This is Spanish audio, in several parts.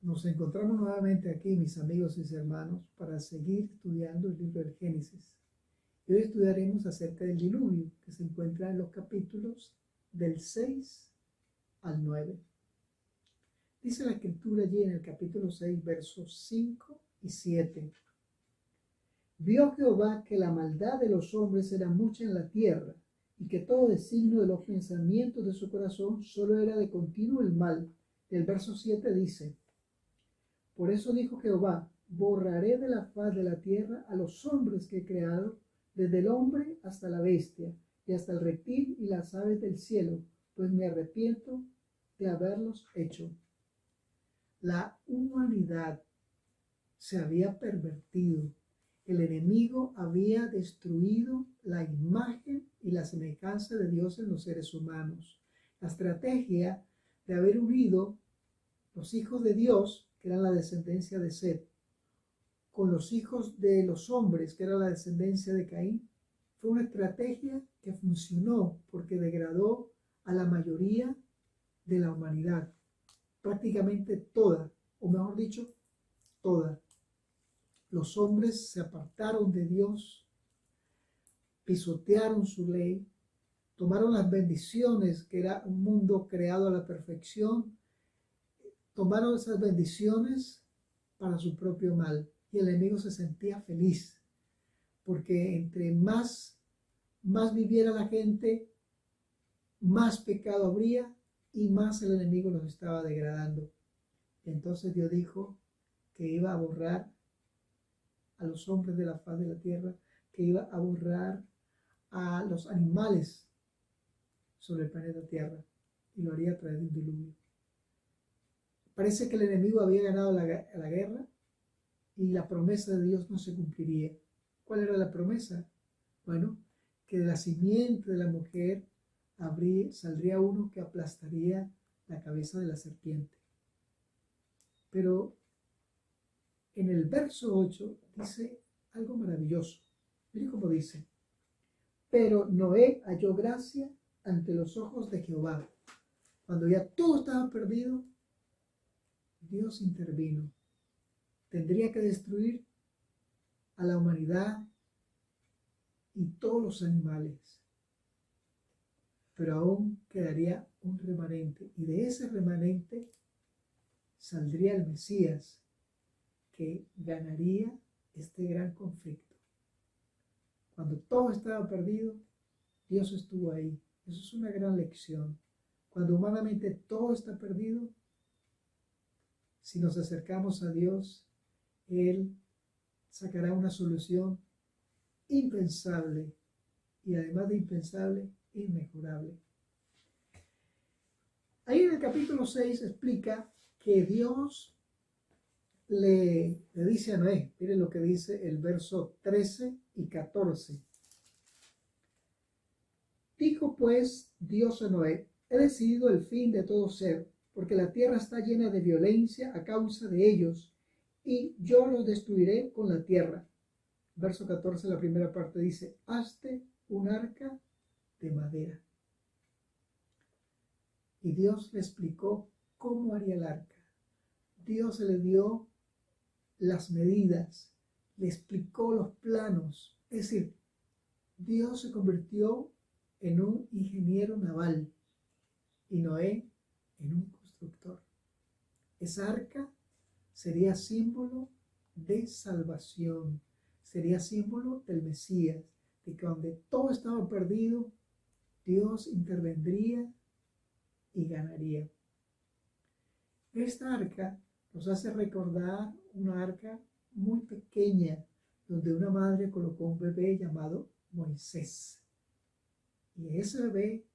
Nos encontramos nuevamente aquí, mis amigos y hermanos, para seguir estudiando el libro del Génesis. Y hoy estudiaremos acerca del diluvio, que se encuentra en los capítulos del 6 al 9. Dice la escritura allí en el capítulo 6, versos 5 y 7. Vio Jehová que la maldad de los hombres era mucha en la tierra, y que todo designio de los pensamientos de su corazón solo era de continuo el mal. El verso 7 dice: por eso dijo Jehová: borraré de la faz de la tierra a los hombres que he creado, desde el hombre hasta la bestia, y hasta el reptil y las aves del cielo, pues me arrepiento de haberlos hecho. La humanidad se había pervertido. El enemigo había destruido la imagen y la semejanza de Dios en los seres humanos. La estrategia de haber unido los hijos de Dios, que eran la descendencia de Set, con los hijos de los hombres, que era la descendencia de Caín, fue una estrategia que funcionó porque degradó a la mayoría de la humanidad, prácticamente toda, o mejor dicho, toda. Los hombres se apartaron de Dios, pisotearon su ley, tomaron las bendiciones, que era un mundo creado a la perfección, tomaron esas bendiciones para su propio mal, y el enemigo se sentía feliz, porque entre más viviera la gente, más pecado habría y más el enemigo los estaba degradando. Y entonces Dios dijo que iba a borrar a los hombres de la faz de la tierra, que iba a borrar a los animales sobre el planeta Tierra, y lo haría a través de un diluvio. Parece que el enemigo había ganado la guerra y la promesa de Dios no se cumpliría. ¿Cuál era la promesa? Bueno, que de la simiente de la mujer saldría uno que aplastaría la cabeza de la serpiente. Pero en el verso 8 dice algo maravilloso. Mire cómo dice: pero Noé halló gracia ante los ojos de Jehová. Cuando ya todo estaba perdido, Dios intervino. Tendría que destruir a la humanidad y todos los animales, pero aún quedaría un remanente, y de ese remanente saldría el Mesías, que ganaría este gran conflicto. Cuando todo estaba perdido, Dios estuvo ahí. Eso es una gran lección. Cuando humanamente todo está perdido, si nos acercamos a Dios, Él sacará una solución impensable, y además de impensable, inmejorable. Ahí en el capítulo 6 explica que Dios le dice a Noé, miren lo que dice el verso 13 y 14. Dijo pues Dios a Noé: he decidido el fin de todo ser, porque la tierra está llena de violencia a causa de ellos, y yo los destruiré con la tierra. Verso 14, la primera parte dice: hazte un arca de madera. Y Dios le explicó cómo haría el arca. Dios le dio las medidas, le explicó los planos. Es decir, Dios se convirtió en un ingeniero naval y Noé en un constructor. Esa arca sería símbolo de salvación, sería símbolo del Mesías, de que donde todo estaba perdido, Dios intervendría y ganaría. Esta arca nos hace recordar una arca muy pequeña, donde una madre colocó un bebé llamado Moisés. Y ese bebé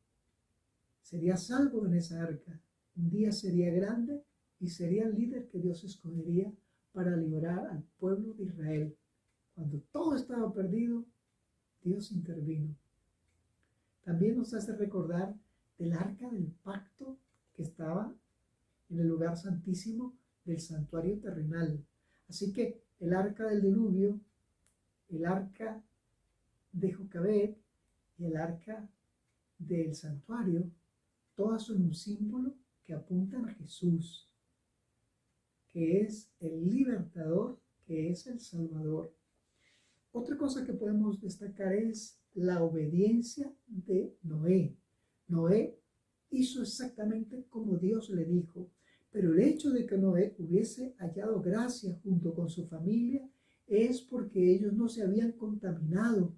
sería salvo en esa arca. Un día sería grande y sería el líder que Dios escogería para liberar al pueblo de Israel. Cuando todo estaba perdido, Dios intervino. También nos hace recordar del arca del pacto que estaba en el lugar santísimo del santuario terrenal. Así que el arca del diluvio, el arca de Jocabed y el arca del santuario, todas son un símbolo que apuntan a Jesús, que es el libertador, que es el Salvador. Otra cosa que podemos destacar es la obediencia de Noé. Noé hizo exactamente como Dios le dijo, pero el hecho de que Noé hubiese hallado gracia junto con su familia es porque ellos no se habían contaminado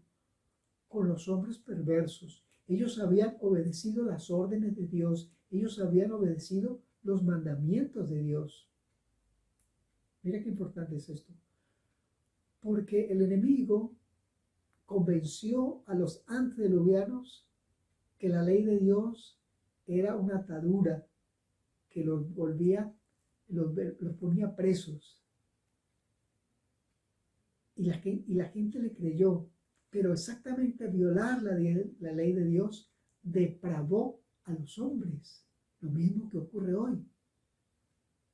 con los hombres perversos. Ellos habían obedecido las órdenes de Dios, ellos habían obedecido los mandamientos de Dios. Mira qué importante es esto. Porque el enemigo convenció a los antediluvianos que la ley de Dios era una atadura que los volvía, los ponía presos. Y la gente le creyó, pero exactamente violar la ley de Dios depravó a los hombres. Lo mismo que ocurre hoy.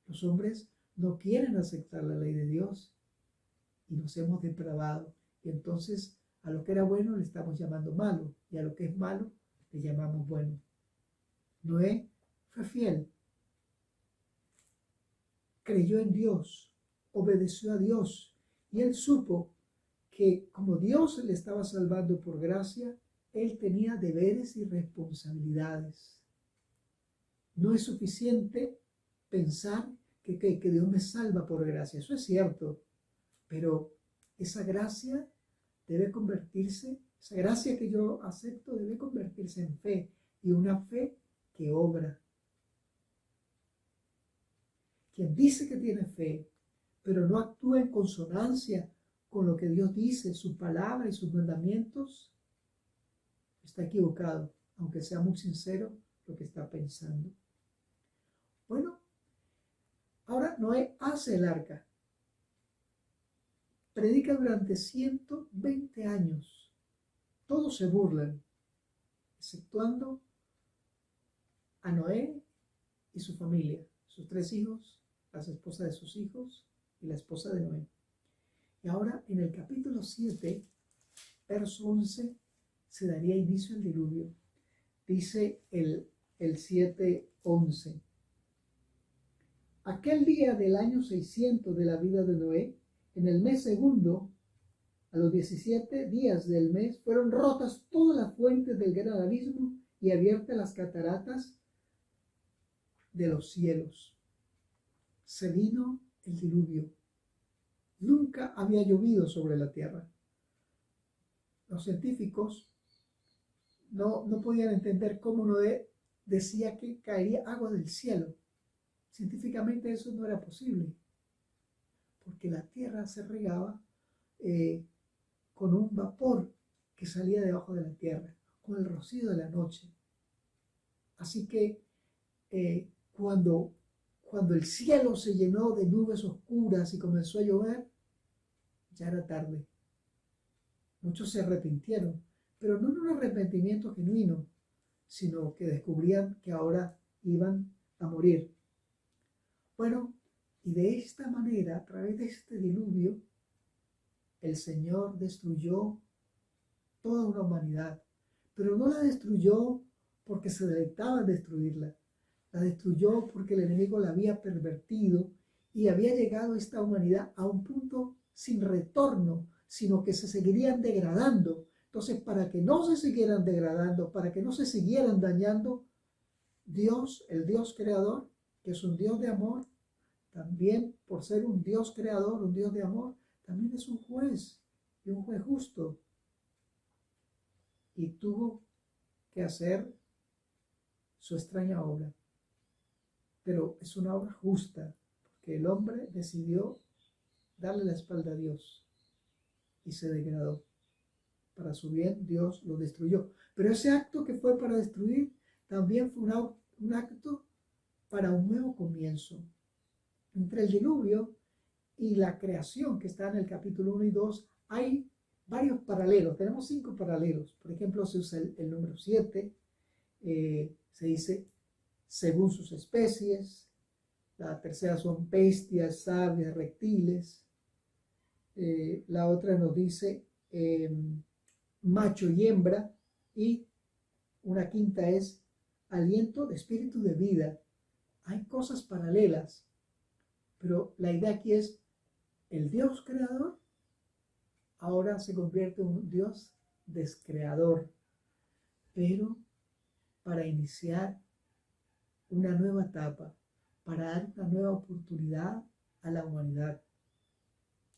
Los hombres no quieren aceptar la ley de Dios y nos hemos depravado. Y entonces a lo que era bueno le estamos llamando malo y a lo que es malo le llamamos bueno. Noé fue fiel, creyó en Dios, obedeció a Dios y él supo que como Dios le estaba salvando por gracia, él tenía deberes y responsabilidades. No es suficiente pensar que Dios me salva por gracia. Eso es cierto, pero esa gracia debe convertirse, esa gracia que yo acepto debe convertirse en fe, y una fe que obra. Quien dice que tiene fe, pero no actúa en consonancia con lo que Dios dice, su palabra y sus mandamientos, está equivocado, aunque sea muy sincero lo que está pensando. Bueno, ahora Noé hace el arca. Predica durante 120 años. Todos se burlan, exceptuando a Noé y su familia, sus 3 hijos, las esposas de sus hijos y la esposa de Noé. Y ahora en el capítulo 7, verso 11, se daría inicio al diluvio. Dice el 7:11. Aquel día del año 600 de la vida de Noé, en el mes segundo, a los 17 días del mes, fueron rotas todas las fuentes del gran abismo y abiertas las cataratas de los cielos. Se vino el diluvio. Nunca había llovido sobre la tierra. Los científicos no podían entender cómo Noé decía que caería agua del cielo. Científicamente eso no era posible, porque la tierra se regaba con un vapor que salía debajo de la tierra, con el rocío de la noche. Así que cuando el cielo se llenó de nubes oscuras y comenzó a llover, ya era tarde. Muchos se arrepintieron, pero no en un arrepentimiento genuino, sino que descubrían que ahora iban a morir. Bueno, y de esta manera, a través de este diluvio, el Señor destruyó toda una humanidad, pero no la destruyó porque se deleitaba en destruirla. La destruyó porque el enemigo la había pervertido y había llegado esta humanidad a un punto sin retorno, sino que se seguirían degradando. Entonces, para que no se siguieran degradando, para que no se siguieran dañando, Dios, el Dios creador, que es un Dios de amor, también por ser un Dios creador, un Dios de amor, también es un juez y un juez justo. Y tuvo que hacer su extraña obra. Pero es una obra justa, porque el hombre decidió darle la espalda a Dios y se degradó. Para su bien, Dios lo destruyó. Pero ese acto que fue para destruir, también fue un acto para un nuevo comienzo. Entre el diluvio y la creación, que está en el capítulo 1 y 2, hay varios paralelos. Tenemos 5 paralelos. Por ejemplo, se usa el número 7, se dice según sus especies. La tercera son bestias, aves, reptiles. La otra nos dice macho y hembra, y una quinta es aliento de espíritu de vida. Hay cosas paralelas, Pero la idea aquí es, el Dios creador ahora se convierte en un Dios descreador, pero para iniciar una nueva etapa, para dar una nueva oportunidad a la humanidad.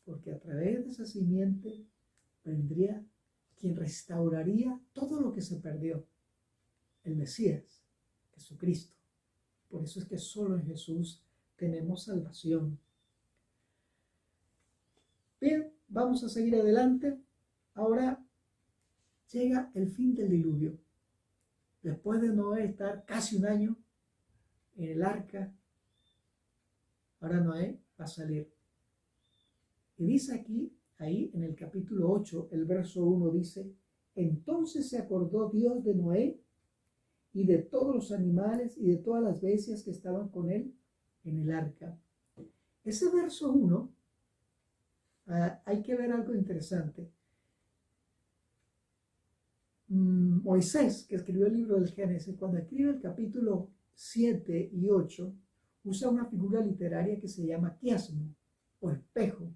Porque a través de esa simiente vendría quien restauraría todo lo que se perdió, el Mesías, Jesucristo. Por eso es que solo en Jesús tenemos salvación. Bien, vamos a seguir adelante. Ahora llega el fin del diluvio. Después de Noé estar casi un año en el arca, ahora Noé va a salir. Y dice aquí, ahí en el capítulo 8, el verso 1 dice, entonces se acordó Dios de Noé y de todos los animales y de todas las bestias que estaban con él en el arca. Ese verso 1, hay que ver algo interesante. Moisés, que escribió el libro del Génesis, cuando escribe el capítulo 7 y 8, usa una figura literaria que se llama quiasmo o espejo.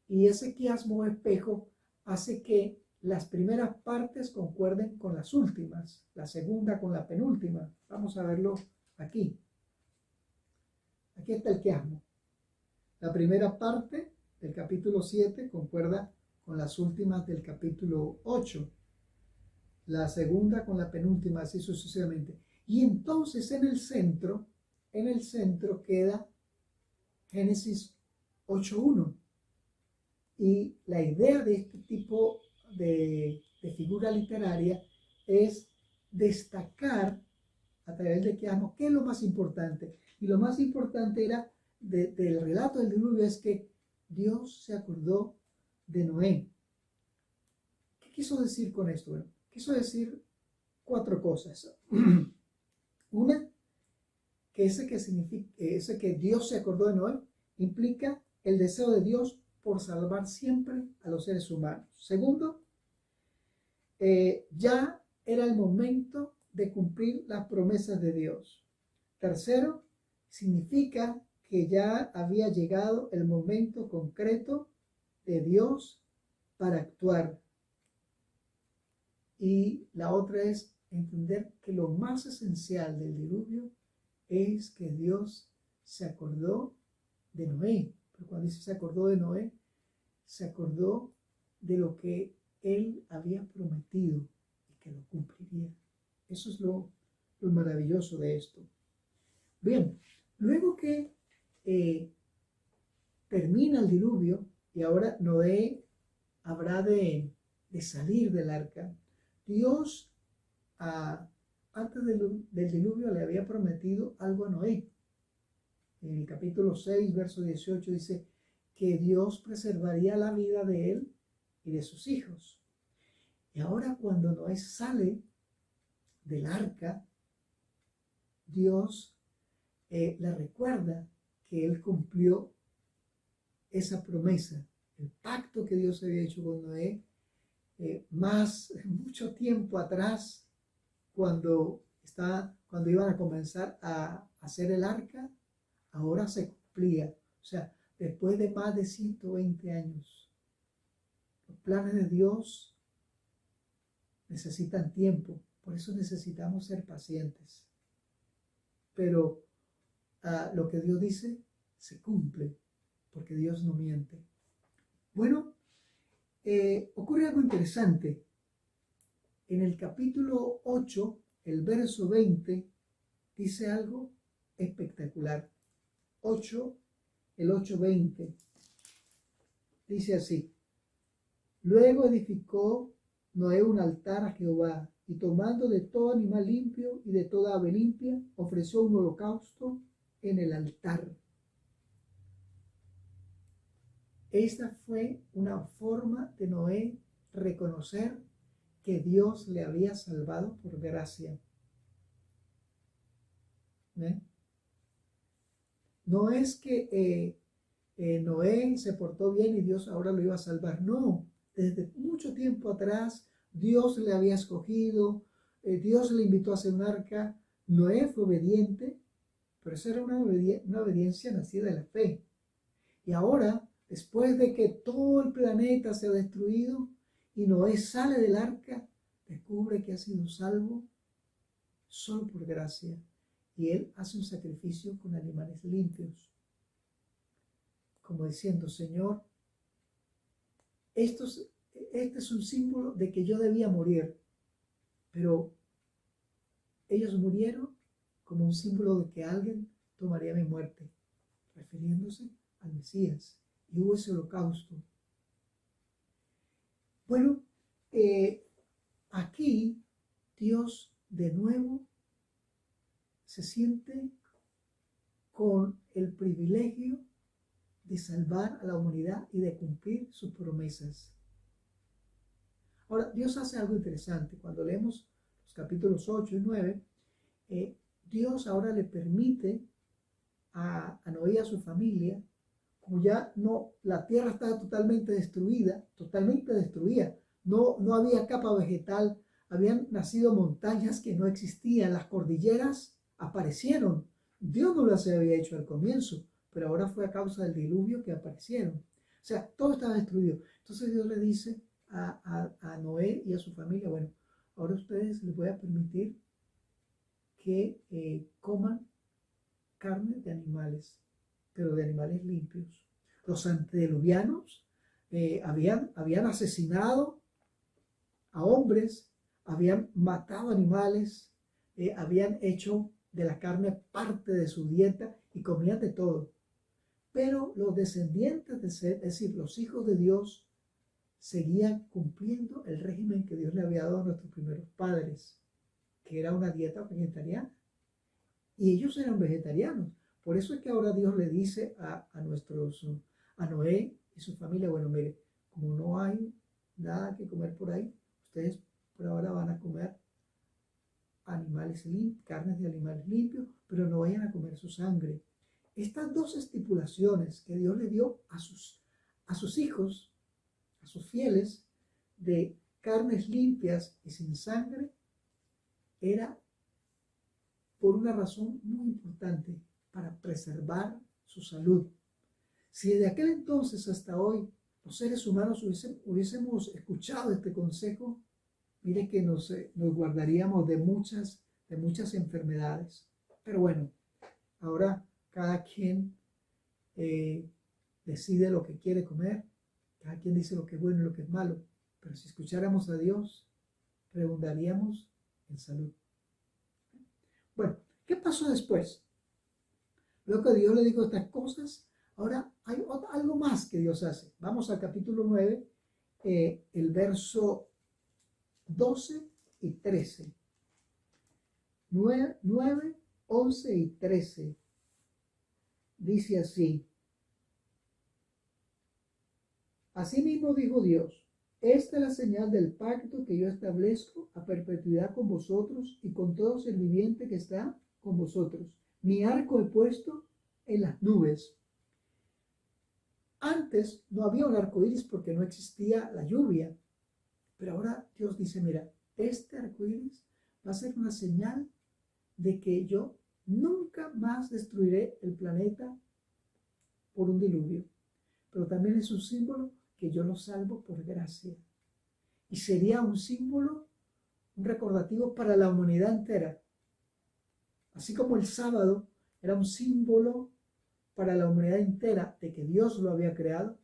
Y ese quiasmo o espejo hace que las primeras partes concuerden con las últimas, la segunda con la penúltima. Vamos a verlo aquí. Aquí está el quiasmo. La primera parte del capítulo 7 concuerda con las últimas del capítulo 8. La segunda con la penúltima, así sucesivamente. Y entonces en el centro queda Génesis 8.1. Y la idea de este tipo de figura literaria es destacar a través de quiasmo qué es lo más importante. Y lo más importante era del relato del diluvio es que Dios se acordó de Noé. ¿Qué quiso decir con esto? Bueno, quiso decir 4 cosas. Una, que ese que Dios se acordó de Noé implica el deseo de Dios por salvar siempre a los seres humanos. Segundo, ya era el momento de cumplir las promesas de Dios. Tercero, significa que ya había llegado el momento concreto de Dios para actuar. Y la otra es entender que lo más esencial del diluvio es que Dios se acordó de Noé. Pero cuando dice se acordó de Noé, se acordó de lo que él había prometido y que lo cumpliría. Eso es lo maravilloso de esto. Bien, luego que termina el diluvio y ahora Noé habrá de salir del arca, Dios antes del diluvio le había prometido algo a Noé. En el capítulo 6, verso 18 dice que Dios preservaría la vida de él y de sus hijos. Y ahora cuando Noé sale del arca, Dios le recuerda que él cumplió esa promesa, el pacto que Dios había hecho con Noé, mucho tiempo atrás, cuando iban a comenzar a hacer el arca, ahora se cumplía. O sea, después de más de 120 años, los planes de Dios necesitan tiempo, por eso necesitamos ser pacientes. Pero lo que Dios dice se cumple, porque Dios no miente. Bueno, ocurre algo interesante. En el capítulo 8, el verso 20, dice algo espectacular. El 8:20, dice así: luego edificó Noé un altar a Jehová, y tomando de todo animal limpio y de toda ave limpia, ofreció un holocausto en el altar. Esta fue una forma de Noé reconocer que Dios le había salvado por gracia. ¿Ven? No es que Noé se portó bien y Dios ahora lo iba a salvar. No, desde mucho tiempo atrás Dios le había escogido, Dios le invitó a hacer un arca. Noé fue obediente pero esa era una obediencia nacida de la fe. Y ahora, después de que todo el planeta se ha destruido y Noé sale del arca, descubre que ha sido salvo solo por gracia. Y él hace un sacrificio con animales limpios, como diciendo: Señor, este es un símbolo de que yo debía morir, pero ellos murieron como un símbolo de que alguien tomaría mi muerte, refiriéndose al Mesías. Y hubo ese holocausto. Bueno, aquí Dios de nuevo se siente con el privilegio de salvar a la humanidad y de cumplir sus promesas. Ahora, Dios hace algo interesante. Cuando leemos los capítulos 8 y 9, Dios ahora le permite a Noé y a su familia, como ya no, la tierra estaba totalmente destruida, no había capa vegetal, habían nacido montañas que no existían, las cordilleras aparecieron. Dios no las había hecho al comienzo, pero ahora fue a causa del diluvio que aparecieron. O sea, todo estaba destruido. Entonces Dios le dice a Noé y a su familia: bueno, ahora ustedes les voy a permitir que coman carne de animales, pero de animales limpios. Los antediluvianos habían asesinado a hombres, habían matado animales, habían hecho de la carne parte de su dieta y comían de todo. Pero los descendientes de Set, es decir, los hijos de Dios, seguían cumpliendo el régimen que Dios le había dado a nuestros primeros padres, que era una dieta vegetariana. Y ellos eran vegetarianos. Por eso es que ahora Dios le dice a Noé y su familia: bueno, mire, como no hay nada que comer por ahí, ustedes por ahora van a comer carnes de animales limpios, pero no vayan a comer su sangre. Estas dos estipulaciones que Dios le dio a sus hijos, a sus fieles, de carnes limpias y sin sangre, era por una razón muy importante: para preservar su salud. Si desde aquel entonces hasta hoy los seres humanos hubiésemos escuchado este consejo, mire que nos guardaríamos de muchas enfermedades. Pero bueno, ahora cada quien decide lo que quiere comer, cada quien dice lo que es bueno y lo que es malo. Pero si escucháramos a Dios, redundaríamos en salud. Bueno, ¿qué pasó después? Luego que Dios le dijo estas cosas, ahora hay algo más que Dios hace. Vamos al capítulo 9, el verso 12 y 13. 9, 11 y 13. Dice así: Asimismo dijo Dios: esta es la señal del pacto que yo establezco a perpetuidad con vosotros y con todo ser viviente que está con vosotros. Mi arco he puesto en las nubes. Antes no había un arco iris porque no existía la lluvia. Pero ahora Dios dice: mira, este arco iris va a ser una señal de que yo nunca más destruiré el planeta por un diluvio. Pero también es un símbolo que yo lo salvo por gracia. Y sería un símbolo, un recordativo para la humanidad entera. Así como el sábado era un símbolo para la humanidad entera de que Dios lo había creado,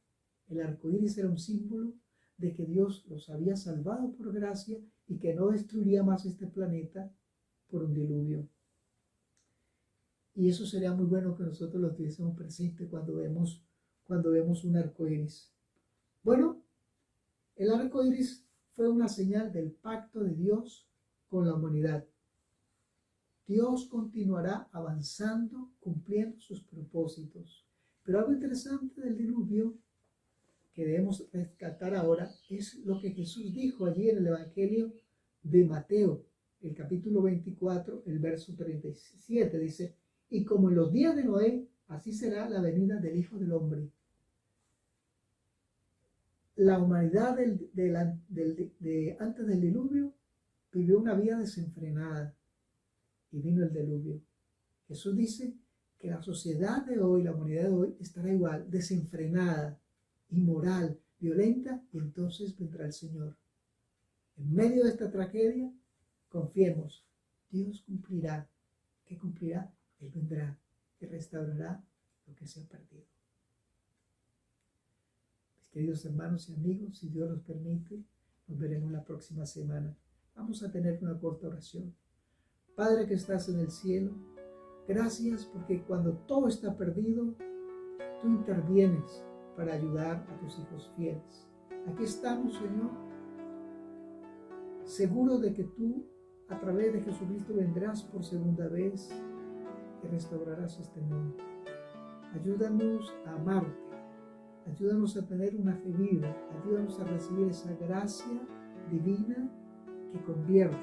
el arco iris era un símbolo de que Dios los había salvado por gracia y que no destruiría más este planeta por un diluvio. Y eso sería muy bueno que nosotros lo tuviésemos presente cuando vemos un arco iris. Bueno, el arco iris fue una señal del pacto de Dios con la humanidad. Dios continuará avanzando, cumpliendo sus propósitos. Pero algo interesante del diluvio que debemos rescatar ahora es lo que Jesús dijo allí en el Evangelio de Mateo, el capítulo 24, el verso 37. Dice: y como en los días de Noé, así será la venida del Hijo del Hombre. La humanidad antes del diluvio vivió una vida desenfrenada y vino el diluvio. Jesús dice que la sociedad de hoy, la humanidad de hoy, estará igual, desenfrenada, inmoral, violenta, y entonces vendrá el Señor. En medio de esta tragedia, confiemos, Dios cumplirá. ¿Qué cumplirá? Él vendrá y restaurará lo que se ha perdido. Mis queridos hermanos y amigos, si Dios nos permite, nos veremos la próxima semana. Vamos a tener una corta oración. Padre que estás en el cielo, gracias porque cuando todo está perdido, tú intervienes para ayudar a tus hijos fieles. Aquí estamos, Señor, seguro de que tú, a través de Jesucristo, vendrás por segunda vez y restaurarás este mundo. Ayúdanos a amarte, ayúdanos a tener una fe viva, ayúdanos a recibir esa gracia divina que convierte,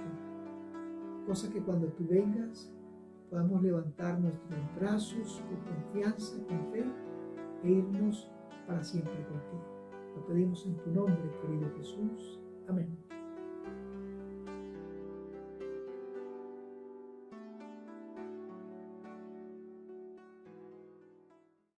cosa que cuando tú vengas podamos levantar nuestros brazos con confianza, con fe e irnos para siempre contigo. Lo pedimos en tu nombre, querido Jesús. Amén.